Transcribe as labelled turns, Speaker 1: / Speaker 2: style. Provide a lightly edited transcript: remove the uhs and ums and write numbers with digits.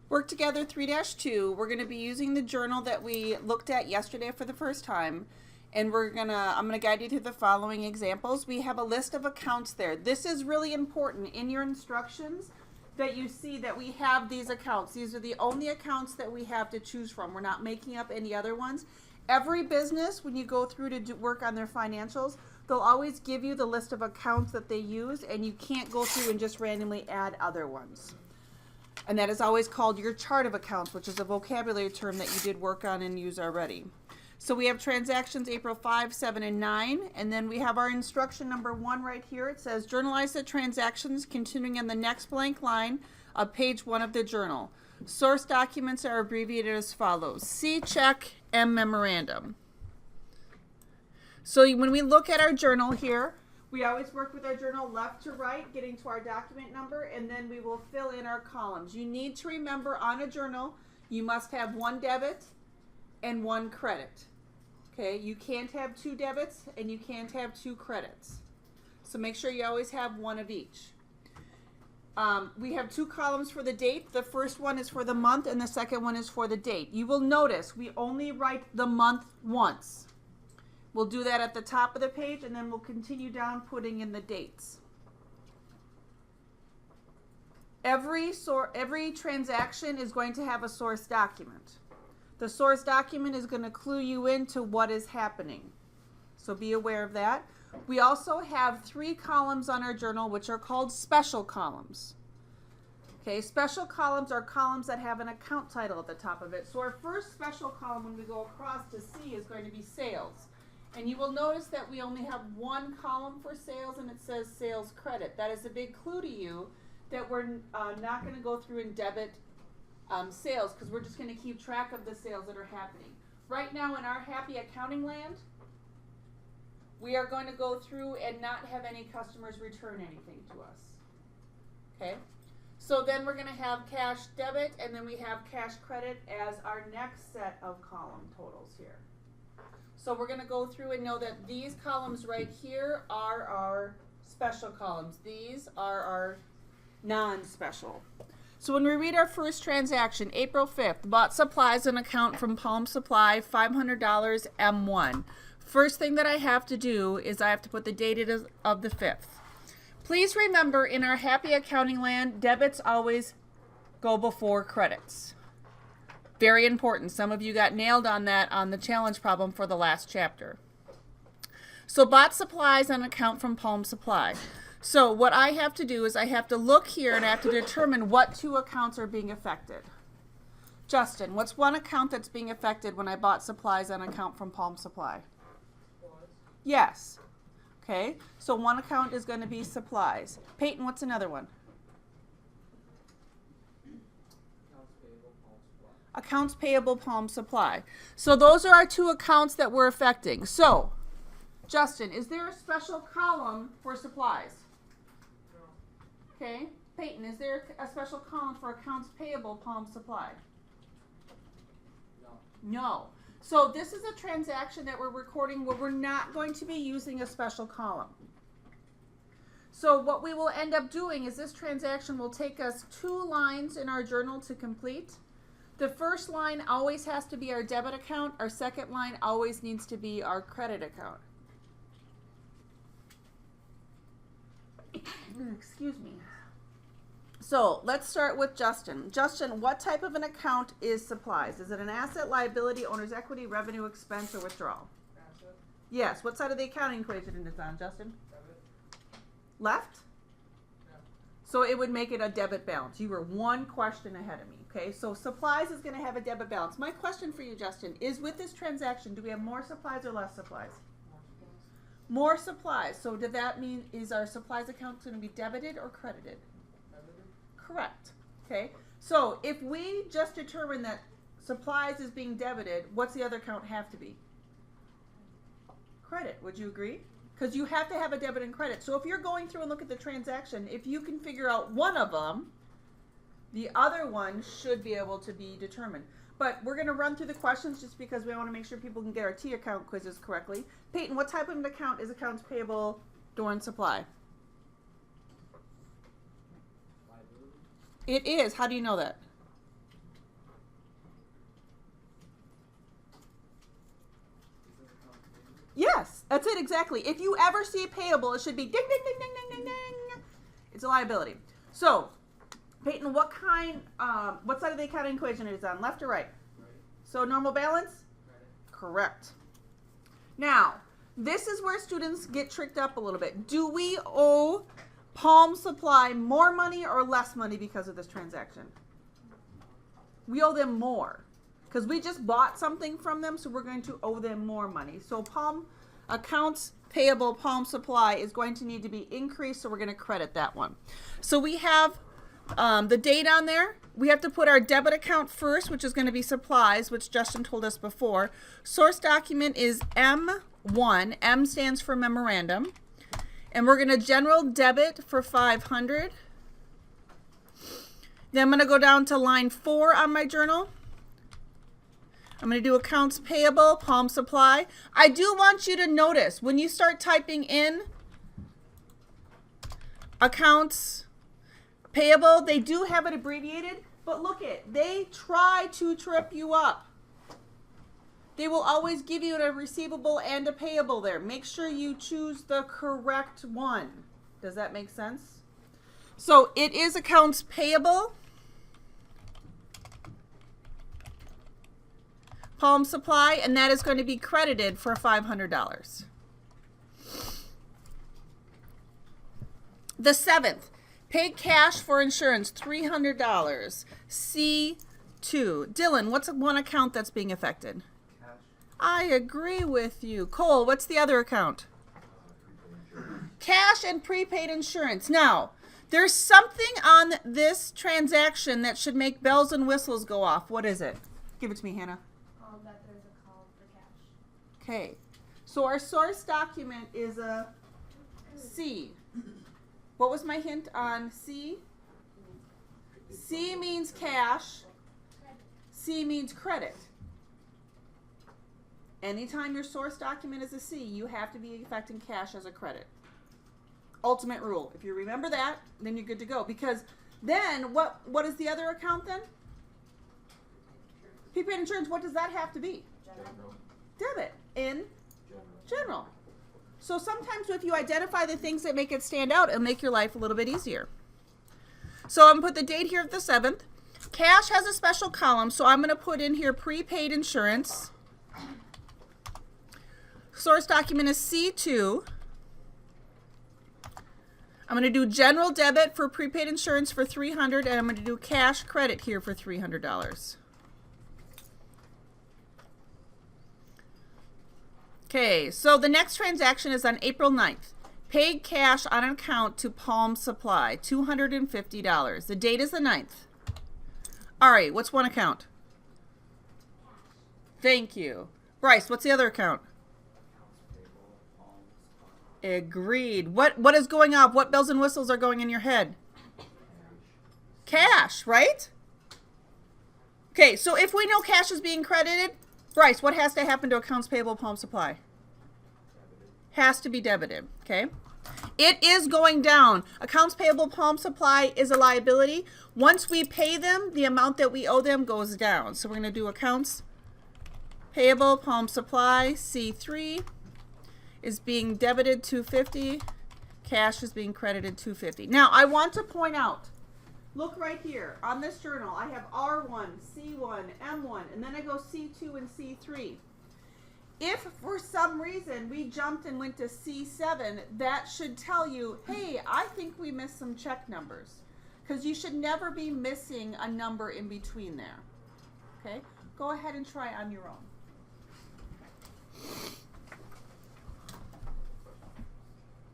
Speaker 1: Work Together 3-2, we're going to be using the journal that we looked at yesterday for the first time. And I'm going to guide you through the following examples. We have a list of accounts there. This is really important in your instructions that you see that we have these accounts. These are the only accounts that we have to choose from. We're not making up any other ones. Every business, when you go through to work on their financials, they'll always give you the list of accounts that they use, and you can't go through and just randomly add other ones. And that is always called your chart of accounts, which is a vocabulary term that you did work on and use already. So we have transactions April 5, 7, and 9, and then we have our instruction number 1 right here. It says journalize the transactions continuing on the next blank line of page 1 of the journal. Source documents are abbreviated as follows: C, check, M, memorandum. So when we look at our journal here, we always work with our journal left to right, getting to our document number, and then we will fill in our columns. You need to remember on a journal, you must have 1 debit and 1 credit. Okay, you can't have 2 debits and you can't have 2 credits. So make sure you always have 1 of each. We have 2 columns for the date. The first one is for the month and the second one is for the date. You will notice we only write the month once. We'll do that at the top of the page, and then we'll continue down putting in the dates. Every transaction is going to have a source document. The source document is going to clue you into what is happening. So be aware of that. We also have 3 columns on our journal which are called special columns. Okay, special columns are columns that have an account title at the top of it. So our first special column when we go across to C is going to be sales. And you will notice that we only have 1 column for sales, and it says sales credit. That is a big clue to you that we're not going to go through and debit sales, because we're just going to keep track of the sales that are happening. Right now in our happy accounting land, we are going to go through and not have any customers return anything to us. Okay? So then we're going to have cash debit, and then we have cash credit as our next set of column totals here. So we're going to go through and know that these columns right here are our special columns. These are our non-special. So when we read our first transaction, April 5th, bought supplies on account from Palm Supply, $500 M1. First thing that I have to do is I have to put the date of the 5th. Please remember, in our happy accounting land, debits always go before credits. Very important. Some of you got nailed on that on the challenge problem for the last chapter. So bought supplies on account from Palm Supply. So what I have to do is I have to look here and I have to determine what 2 accounts are being affected. Justin, what's 1 account that's being affected when I bought supplies on account from Palm Supply? Yes. Okay, so 1 account is going to be supplies. Peyton, what's another one? Accounts payable, Palm Supply. So those are our 2 accounts that we're affecting. So, Justin, is there a special column for supplies? No. Okay. Peyton, is there a special column for accounts payable, Palm Supply? No. No. So this is a transaction that we're recording where we're not going to be using a special column. So what we will end up doing is this transaction will take us 2 lines in our journal to complete. The first line always has to be our debit account. Our second line always needs to be our credit account. Excuse me. So let's start with Justin. Justin, what type of an account is supplies? Is it an asset, liability, owner's equity, revenue, expense, or withdrawal? Asset. Yes. What side of the accounting equation is it on, Justin? Debit. Left? Yeah. So it would make it a debit balance. You were 1 question ahead of me. Okay, so supplies is going to have a debit balance. My question for you, Justin, is with this transaction, do we have more supplies or less supplies? More supplies. So did that mean, is our supplies account going to be debited or credited? Debited. Correct. Okay, so if we just determine that supplies is being debited, what's the other account have to be? Credit. Would you agree? Because you have to have a debit and credit. So if you're going through and look at the transaction, if you can figure out one of them, the other one should be able to be determined. But we're going to run through the questions just because we want to make sure people can get our T account quizzes correctly. Peyton, what type of an account is accounts payable during supply? Liability. It is. How do you know that? That's it, exactly. If you ever see payable, it should be ding, ding, ding, ding, ding, ding, ding. It's a liability. So, Peyton, what side of the accounting equation is it on, left or right? Right. So normal balance? Right. Correct. Now, this is where students get tricked up a little bit. Do we owe Palm Supply more money or less money because of this transaction? We owe them more because we just bought something from them, so we're going to owe them more money. So accounts payable Palm Supply is going to need to be increased, so we're going to credit that one. So we have the date on there. We have to put our debit account first, which is going to be supplies, which Justin told us before. Source document is M1. M stands for memorandum. And we're going to general debit for $500. Then I'm going to go down to line 4 on my journal. I'm going to do accounts payable, Palm Supply. I do want you to notice when you start typing in accounts payable, they do have it abbreviated, but look they try to trip you up. They will always give you a receivable and a payable there. Make sure you choose the correct one. Does that make sense? So it is accounts payable, Palm Supply, and that is going to be credited for $500. The 7th, paid cash for insurance, $300. C2. Dylan, what's one account that's being affected? Cash. I agree with you. Cole, what's the other account? Cash and prepaid insurance. Now, there's something on this transaction that should make bells and whistles go off. What is it? Give it to me, Hannah.
Speaker 2: That there's a call for cash.
Speaker 1: Okay. So our source document is a C. What was my hint on C? C means cash. C means credit. Anytime your source document is a C, you have to be affecting cash as a credit. Ultimate rule. If you remember that, then you're good to go. Because then, what is the other account then? Prepaid insurance, what does that have to be?
Speaker 2: General.
Speaker 1: Debit in general. So sometimes if you identify the things that make it stand out, it'll make your life a little bit easier. So I'm going to put the date here of the 7th. Cash has a special column, so I'm going to put in here prepaid insurance. Source document is C2. I'm going to do general debit for prepaid insurance for $300, and I'm going to do cash credit here for $300. Okay, so the next transaction is on April 9th. Paid cash on an account to Palm Supply, $250. The date is the 9th. All right, what's one account? Thank you. Bryce, what's the other account? Agreed. What is going up? What bells and whistles are going in your head? Cash, right? Okay, so if we know cash is being credited, Bryce, what has to happen to accounts payable Palm Supply? Has to be debited, okay? It is going down. Accounts payable Palm Supply is a liability. Once we pay them, the amount that we owe them goes down. So we're going to do accounts payable Palm Supply, C3 is being debited $250. Cash is being credited $250. Now, I want to point out, look right here on this journal. I have R1, C1, M1, and then I go C2 and C3. If for some reason we jumped and went to C7, that should tell you, hey, I think we missed some check numbers. Because you should never be missing a number in between there. Okay? Go ahead and try on your own.